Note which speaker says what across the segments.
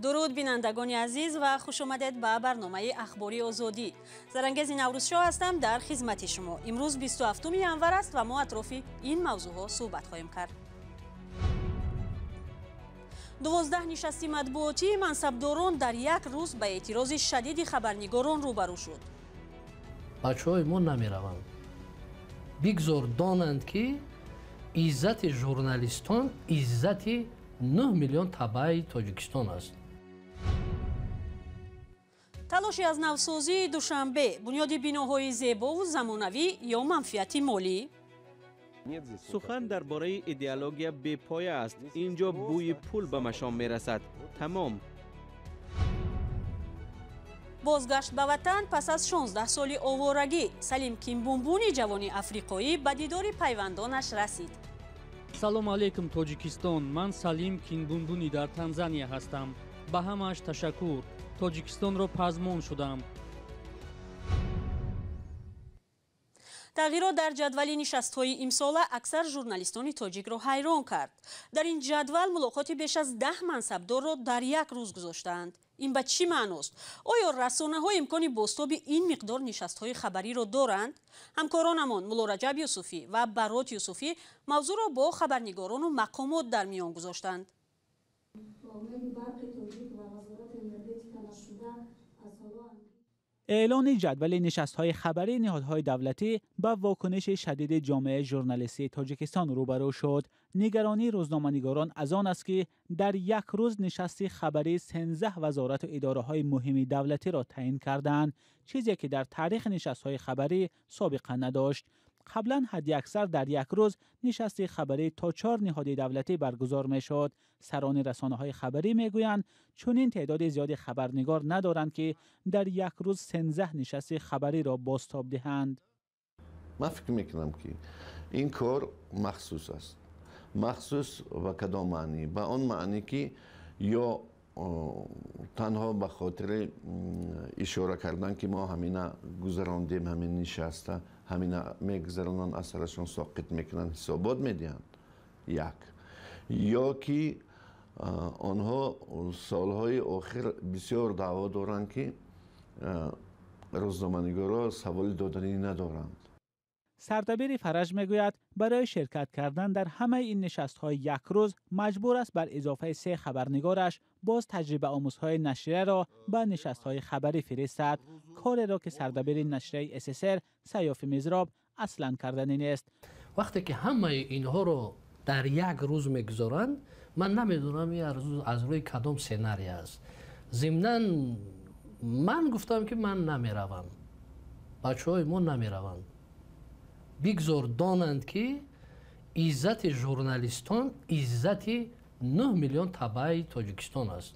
Speaker 1: درود بینندگان عزیز و خوش آمدید به برنامه اخباری آزادی. زرنگز نوروزشاه هستم در خدمت شما. امروز 27 ینور است و ما اطراف این موضوع ها صحبت خواهیم کرد. 12 نشست مطبوعاتی منصبداران در یک روز به اعتراض شدید خبرنگاران روبرو شد.
Speaker 2: بچه‌های ما نمیروند. بگذار دانند که عزت ژورنالیستان عزت 9 میلیون تبع تاجیکستان است.
Speaker 1: تلاشی از نوسازی دوشنبه، بنیاد بیناهای زیبا و زمانوی یا منفعت مالی؟
Speaker 3: سخن درباره ایدئولوژی بی‌پایه است. اینجا بوی پول به مشام میرسد. تمام.
Speaker 1: بازگشت به وطن پس از 16 سال آوارگی، سلیم کیمبونبونی جوانی افریقایی به دیدار پیوندانش رسید.
Speaker 4: سلام علیکم تاجیکستان. من سلیم کیمبونبونی در تانزانیا هستم. به همش تشکر. تاجیکستان را پزمان شدم.
Speaker 1: تغییرات در جدول نشست‌های امسال اکثر ژورنالیستان تاجیک را حیران کرد. در این جدول ملاقات بیش از 10 منصبدار را در یک روز گذاشتند. این به چی معنی است؟ آیا رسانه‌ها امکان بازتاب این مقدار نشست‌های خبری را دارند؟ همکارانمان مولا رجب یوسفی و برات یوسفی موضوع را با خبرنگاران و مقامات در میان گذاشتند.
Speaker 5: اعلان جدول نشست‌های خبری نهادهای دولتی با واکنش شدید جامعه ژورنالیستی تاجیکستان روبرو شد. نگرانی روزنامه‌نگاران از آن است که در یک روز نشست خبری 13 وزارت و اداره‌های مهم دولتی را تعیین کردند، چیزی که در تاریخ نشست‌های خبری سابقه نداشت. قبلا حداکثر در یک روز نشست خبری تا 4 نهاد دولتی برگزار می‌شد. سران رسانه‌های خبری می‌گویند چون این تعداد زیادی خبرنگار ندارند که در یک روز 13 نشست خبری را بازتاب دهند.
Speaker 6: من فکر می‌کنم که این کار مخصوص است. مخصوص و کدام معنی؟ به آن معنی که یا تنها به خاطر اشاره کردن که ما همینا گذراندیم، همین نشسته همینا میگذرانن، اثرشون ساقط میکنن، حسابات میدهند. یک یا که آنها سالهای آخر بسیار دعوا دارند که روزنامه‌نگارا سوال دادنی ندارند.
Speaker 5: سردبیر فرج میگوید برای شرکت کردن در همه این نشست‌های یک روز مجبور است بر اضافه 3 خبرنگارش باز تجربه آموزهای نشریه را به نشست‌های خبری فرستد، کاری را که سردبیر نشریه SSR سیاف مزراب اصلاً کردنی نیست.
Speaker 2: وقتی که همه اینها رو در یک روز میگذارند، من نمیدونم این از روی کدام سناریو است. ضمناً من گفتم که من نمیروم، بچه‌های ما نمیروند. بگذار دانند که عزت ژورنالیستان عزت 9 میلیون تبع تاجیکستان است.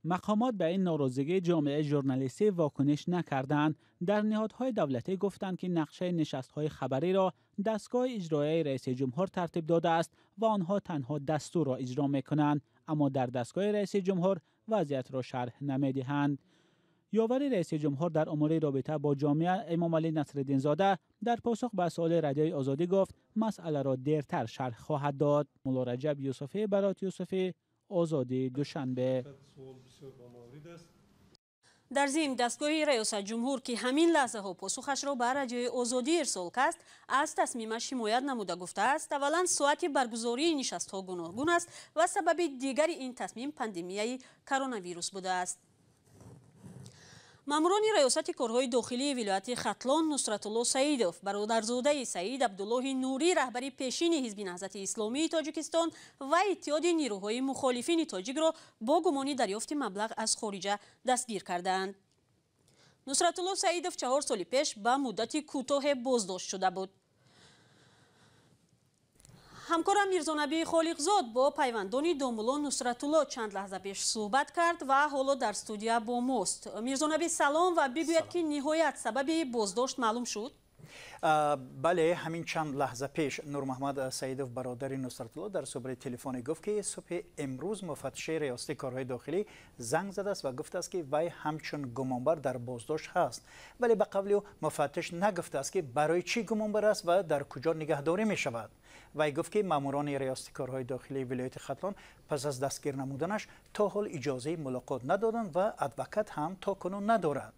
Speaker 5: مقامات به این ناراضگی جامعه ژورنالیستی واکنش نکردند. در نهادهای دولتی گفتند که نقشه نشست‌های خبری را دستگاه اجرایی رئیس جمهور ترتیب داده است و آنها تنها دستور را اجرا می‌کنند، اما در دستگاه رئیس جمهور وضعیت را شرح نمی‌دهند. یاور رئیس جمهور در امور رابطه با جامعه امام علی نصرالدین زاده در پاسخ به سوال رادیوی آزادی گفت مسئله را دیرتر شرح خواهد داد. مولا رجب یوسفی، برات یوسفی، آزادی، دوشنبه.
Speaker 1: در ضمن دستگاه ریاست جمهور که همین لحظه ها پاسخش را به رادیوی آزادی ارسال کرد، از تصمیمش حمایت نموده گفته است اولا ساعت برگزاری نشست ها گوناگون است و سبب دیگر این تصمیم پاندمیای کرونا ویروس بوده است. ماموران ریاست کارهای داخلی ولایت ختلان نصرت الله سعیدوف، برادرزاده سعید عبدالله نوری رهبر پیشین حزب نهضت اسلامی تاجیکستان و اتحاد نیروهای مخالفین تاجیک را با گمان دریافت مبلغ از خارجه دستگیر کردند. نصرت الله سعیدوف 4 سال پیش به مدت کوتاه بازداشت شده بود. همکارم میرزانبی خالقزاد با پیوندان دامولان نصرت الله چند لحظه پیش صحبت کرد و حالا در استودیو با ماست. میرزانبی سلام و بگوید که نهایت سبب بازداشت معلوم شد.
Speaker 7: بله، همین چند لحظه پیش نور محمد سعیدوف برادر نصرت الله در صحبت تلفنی گفت که صبح امروز مفتش ریاستی کارهای داخلی زنگ زده است و گفته است که وی همچون گمانبر در بازداشت هست، ولی به قبل مفتش نگفته است که برای چی گمانبر است و در کجا نگهداری می شود. وی گفت که ماموران ریاستی کارهای داخلی ولایت ختلان پس از دستگیر نمودنش تا حال اجازه ملاقات ندادند و ادوکات هم تا کنون ندارد.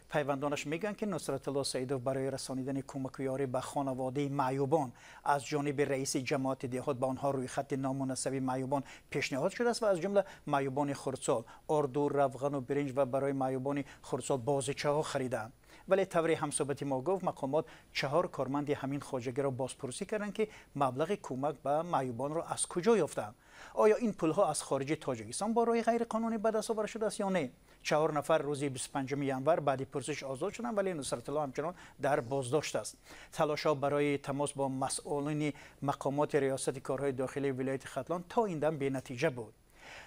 Speaker 7: پیوندانش میگن که نصرت الله سعیدوف برای رسانیدن کمک و یاری به خانواده معیوبان از جانب رئیس جماعت دهات به آنها روی خط نامناسب معیوبان پیشنهاد شده است و از جمله معیوبان خردسال اردو، روغن و برنج و برای معیوبان خردسال بازیچه ها خریدند. ولی طوری همصحبت ما گفت مقامات 4 کارمند همین خواجگی را بازپرسی کردند که مبلغ کمک به معیوبان را از کجا یافتند. آیا این پولها از خارج تاجیکستان با راه غیر قانونی به دست آورده شده است یا نه؟ 4 نفر روز 25 ینور بعد پرسش آزاد شدند، ولی نصرت الله همچنان در بازداشت است. تلاش‌ها برای تماس با مسئولین مقامات ریاست کارهای داخلی ولایت ختلان تا این دم بی‌نتیجه بود.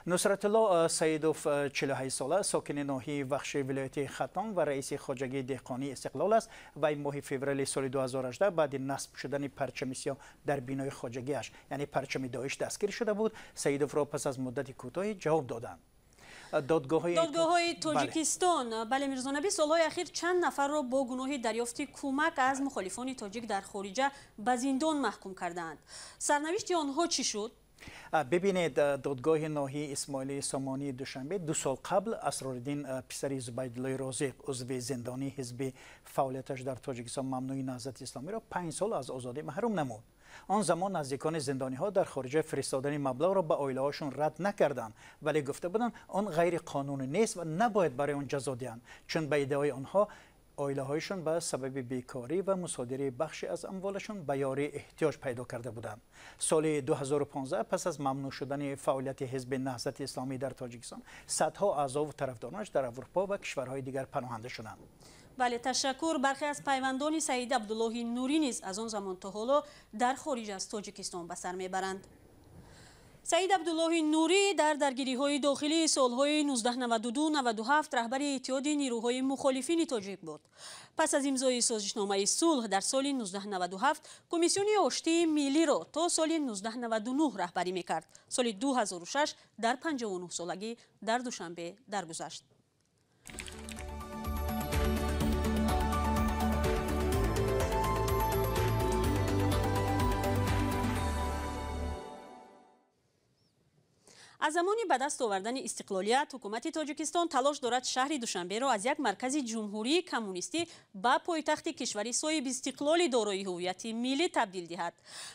Speaker 7: نصرت الله سعیدوف 48 ساله ساکن ناحیه وخش ولایت ختلان و رئیس خواجگی دهقانی استقلال است و این ماه فوریه سال 2018 بعد نصب شدن پرچم سیاه در بینای خواجگیش یعنی پرچم داعش دستگیر شده بود. سعیدوف را پس از مدت کوتاهی جواب دادند.
Speaker 1: دادگاه‌های تاجیکستان بله میرزا نبی سالهای اخیر چند نفر را با گناه دریافت کمک از مخالفان تاجیک در خارجه به زندان محکوم کردند. سرنوشت آنها چی شد؟
Speaker 7: ببینید، دادگاه ناحیه اسماعیلی سامانی دوشنبه 2 سال قبل اسرارالدین پسر زبیدالله رازق عضو زندانی حزب فعالیتش در تاجیکستان ممنوع نهضت اسلامی را 5 سال از آزادی محروم نمود. آن زمان نزدیکان زندانی ها در خارج فرستادن مبلغ را به عائله هاشون رد نکردند، ولی گفته بودند آن غیر قانونی نیست و نباید برای آن جزا دهند، چون به ادعای آنها عائله هایشان به سبب بیکاری و مصادره بخشی از اموالشان به یاری احتیاج پیدا کرده بودند. سال 2015 پس از ممنوع شدن فعالیت حزب نهضت اسلامی در تاجیکستان صدها اعضا و طرفدارانش در اروپا و کشورهای دیگر پناهنده شدند.
Speaker 1: بله تشکر. برخی از پیوندان سعید عبدالله نوری نیز از آن زمان تا حالا در خارج از تاجیکستان به سر میبرند. سعید عبدالله نوری در درگیری‌های داخلی سال‌های 1992-97 رهبر اتحاد نیروهای مخالفین تاجیک بود. پس از امضای سازشنامه صلح در سال 1997 کمیسیون آشتی ملی را تا سال 1999 رهبری می‌کرد. سال 2006 در 59 سالگی در دوشنبه درگذشت. از زمانی به دست آوردن استقلالیت حکومت تاجیکستان تلاش دارد شهر دوشنبه را از یک مرکز جمهوری کمونیستی به پایتخت کشوری صاحب استقلال دارای هویت ملی تبدیل دهد.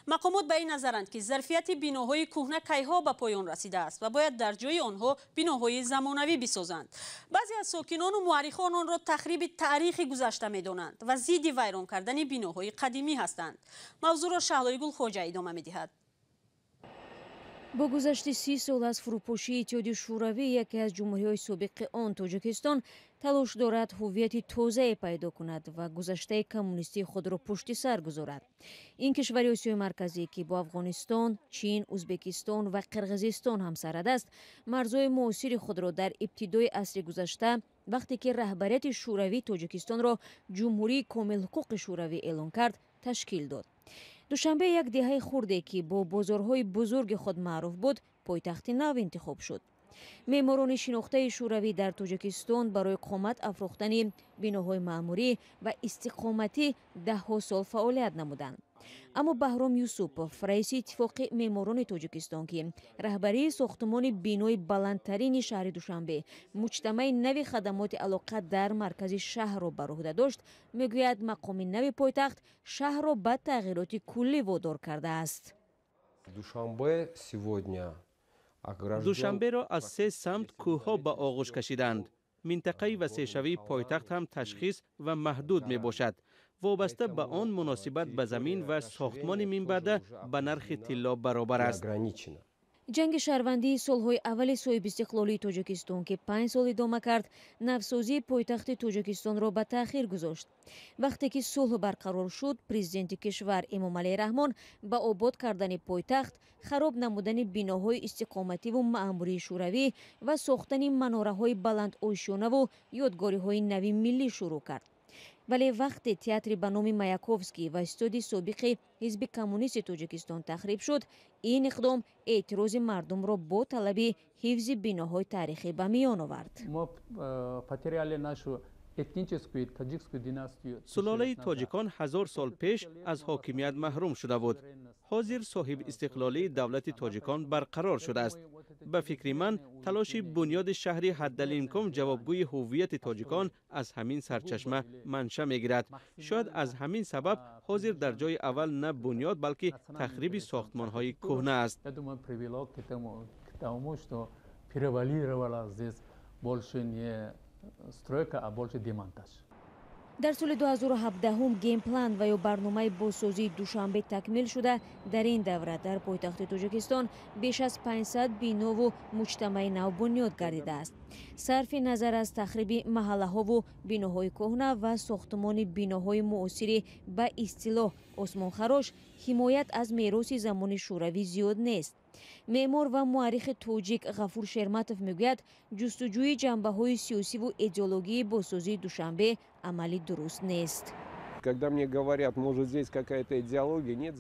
Speaker 1: مقامات به این نظرند که ظرفیت بناهای کهنه کیها به پایان رسیده است و باید در جای آنها بناهای زمانوی بسازند. بعضی از ساکنان و مورخان آن را تخریب تاریخ گذشته می‌دانند و ضد ویران کردن بناهای قدیمی هستند. موضوع را شهلایگل خواجه ادامه می‌دهد.
Speaker 8: با گذشت 30 سال از فروپاشی اتحاد شوروی، یکی از جمهوری‌های سابق آن تاجیکستان تلاش دارد هویت تازه پیدا کند و گذشته کمونیستی خود را پشت سر گذارد. این کشور آسیای مرکزی که با افغانستان، چین، ازبکستان و قرقیزستان همسرد است، مرزهای معاصر خود را در ابتدای عصر گذشته وقتی که رهبریت شوروی تاجیکستان را جمهوری کامل حقوق شوروی اعلان کرد تشکیل داد. دوشنبه یک دهه خورده که با بازارهای بزرگ خود معروف بود پایتخت نو انتخاب شد. معماران شناخته شوروی در تاجیکستان برای اقامت افروختن بناهای معموری و استقامتی 10 سال فعالیت نمودند. اما بهرام یوسوپوف رئیس اتفاق معماران تاجیکستان که رهبری ساختمان بنای بلندترین شهر دوشنبه مجتمع نو خدمات علاقه در مرکز شهر را بر عهده داشت، میگوید مقام نو پایتخت شهر را به تغییرات کلی وادار کرده است.
Speaker 3: دوشنبه را از 3 سمت کوه‌ها به آغوش کشیدند. منطقه وسیع‌شوی پایتخت هم تشخیص و محدود می باشد. وابسته به آن مناسبت به زمین و ساختمان منبعد به نرخ طلا برابر است.
Speaker 8: جنگ شهروندی سالهای اول صاحب استقلالی تاجیکستان که 5 سال ادامه کرد، نوسازی پایتخت تاجیکستان را به تأخیر گذاشت. وقتی که صلح برقرار شد، پرزیدنت کشور امامعلی رحمان با آباد کردن پایتخت، خراب نمودن بناهای استقامتی و معموری شوروی و ساختن مناره‌های بلند آشیانه و یادگاری‌های نوی ملی شروع کرد. ولی وقتی تئاتر به نام مایاکوفسکی و استودی سابق حزب کمونیست تاجیکستان تخریب شد، این اقدام اعتراض مردم را با طلب حفظ بناهای تاریخی به میان آورد.
Speaker 3: سلاله تاجیکان 1000 سال پیش از حاکمیت محروم شده بود. حاضر صاحب استقلالی دولت تاجیکان برقرار شده است. به فکر من تلاش بنیاد شهری حدالامکان جوابگوی هویت تاجیکان از همین سرچشمه منشأ میگیرد. شاید از همین سبب حاضر در جای اول نه بنیاد بلکه تخریب ساختمان های کهنه است.
Speaker 8: در سال 2017 گیم پلان و یا برنامه بازسازی دوشنبه تکمیل شده. در این دوره در پایتخت تاجیکستان بیش از 500 بنا و مجتمع نو بنیاد گردیده است. صرف نظر از تخریب محله ها و بناهای کهنه و ساختمان بناهای معاصر به اصطلاح عثمان خراش، حمایت از میراث زمان شوروی زیاد نیست. معمار و مورخ تاجیک غفور شرمتوف میگوید جستجوی جنبه‌های سیاسی و ایدئولوژی بازسازی دوشنبه عملی درست نیست.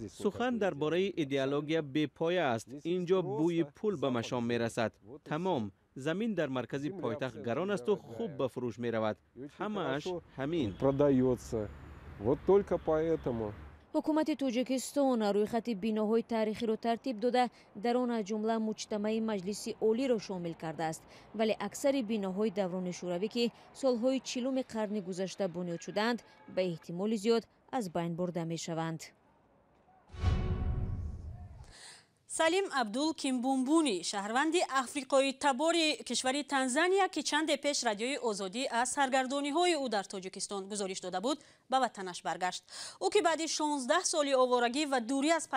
Speaker 3: سخن درباره ایدئولوژی بی‌پایه است. اینجا بوی پول به مشام میرسد. تمام زمین در مرکز پایتخت گران است و خوب به فروش می رود. همه‌اش همین.
Speaker 8: حکومت تاجیکستان روی خط بناهای تاریخی را ترتیب داده، در آن از جمله مجتمع مجلس عالی را شامل کرده است، ولی اکثر بناهای دوران شوروی که سالهای 40 قرن گذشته بنیاد شدند به احتمال زیاد از بین برده می شوند.
Speaker 1: سلیم عبدول کیمبومبونی شهروند افریقای تبار کشور تانزانیا که چند پیش رادیوی آزادی از سرگردانی های او در تاجیکستان گزارش داده بود به وطنش برگشت. او که بعد 16 سال آوارگی و دوری از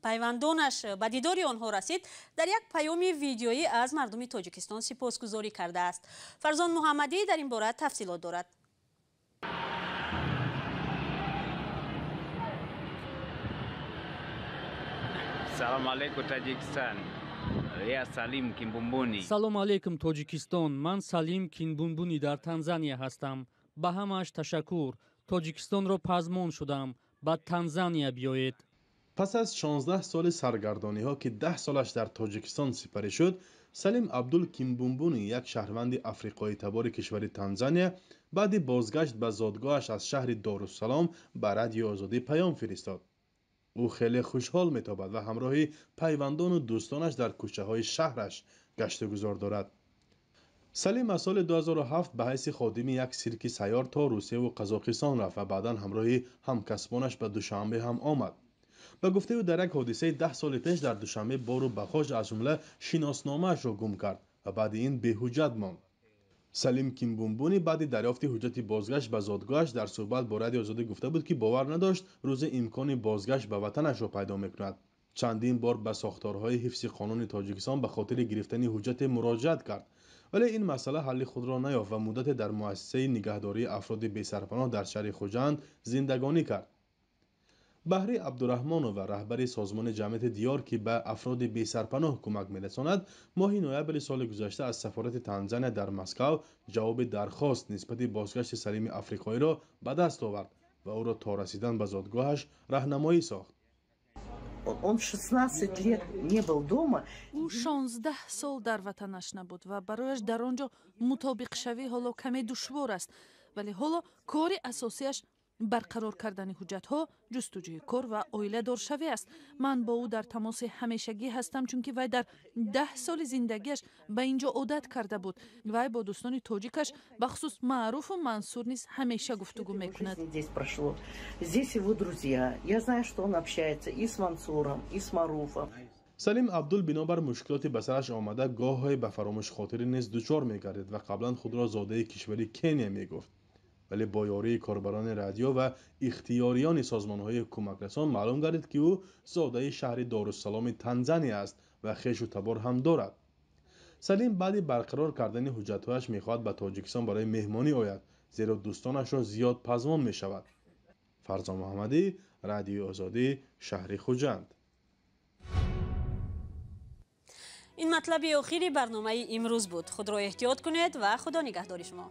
Speaker 1: پیوندانش به دیدار آنها رسید، در یک پیام ویدیویی از مردم تاجیکستان سپاسگزاری کرده است. فرزان محمدی در این باره تفصیلات دارد.
Speaker 9: سلام علیکم تاجیکستان. یا سلیم کیمبومبونی.
Speaker 4: سلام علیکم تاجیکستان. من سلیم کیمبومبونی در تانزانیا هستم. به همه‌اش تشکر. تاجیکستان را پزمان شدم. به تانزانیا بیایید.
Speaker 10: پس از 16 سال سرگردانی ها که 10 سالش در تاجیکستان سپری شد، سلیم عبدول کیمبومبونی یک شهروند افریقایی تبار کشور تانزانیا بعد بازگشت به زادگاهش از شهر دارالسلام به رادیو آزادی پیام فرستاد. او خیلی خوشحال می‌تابد و همراه پیوندان و دوستانش در کوچه های شهرش گشت و گذار دارد. سلیم از سال 2007 به حیث خادم یک سیرک سیار تا روسیه و قزاقستان رفت و بعدا همراه همکسبانش به دوشنبه هم آمد. به گفته او در یک حادثه 10 سال پیش در دوشنبه بار و بخاش از جمله شناسنامه‌اش را گم کرد و بعد این به حجت ماند. سلیم کیمبومبونی بعد دریافت حجت بازگشت به زادگاهش در صحبت با رادیو آزادی گفته بود که باور نداشت روز امکان بازگشت به وطنش را پیدا میکند. چندین بار به ساختارهای حفظ قانون تاجیکستان به خاطر گرفتن حجت مراجعت کرد، ولی این مسئله حل خود را نیافت و مدت در مؤسسه نگهداری افراد بی‌سرپناه در شهر خوجند زندگانی کرد. بهری عبدالرحمن و رهبر سازمان جمعیت دیار که به افراد بی‌سرپناه کمک می‌رساند، ماه نوامبر سال گذشته از سفارت تانزانیا در مسکو جواب درخواست نسبت بازگشت سلیم افریقایی را به دست آورد و او را تا رسیدن به زادگاهش راهنمایی ساخت.
Speaker 11: او 16 سال در وطنش نبود و برایش در آنجا مطابق شوی حالا کمی دشوار است، ولی حالا کار اساسیش برقرار کردن حجت‌ها، جستجوی کار و عائله دار شوی است. من با او در تماس همیشگی هستم چون که وی در 10 سال زندگیش به اینجا عادت کرده بود. وی با دوستان تاجیکش بخصوص معروف و منصور نیز همیشه گفتگو میکند.
Speaker 10: سلیم عبدول بنابر مشکلاتی به سرش آمده گاهی به فراموش خاطری نیز دچار می‌گردید و قبلا خود را زاده کشور کنیا میگفت. ولی با یاری کاربران رادیو و اختیاریان سازمان‌های کمکرسان معلوم گردید که او زاده شهر دارالسلام تانزانیا است و خویش و تبار هم دارد. سلیم بعد برقرار کردن حجت‌هایش می‌خواهد به تاجیکستان برای مهمانی آید، زیرا دوستانش را زیاد پزمان می‌شود. فرزان محمدی، رادیو آزادی، شهر خوجند.
Speaker 1: این مطلب آخری برنامه امروز بود. خود را احتیاط کنید و خدا نگهدار شما.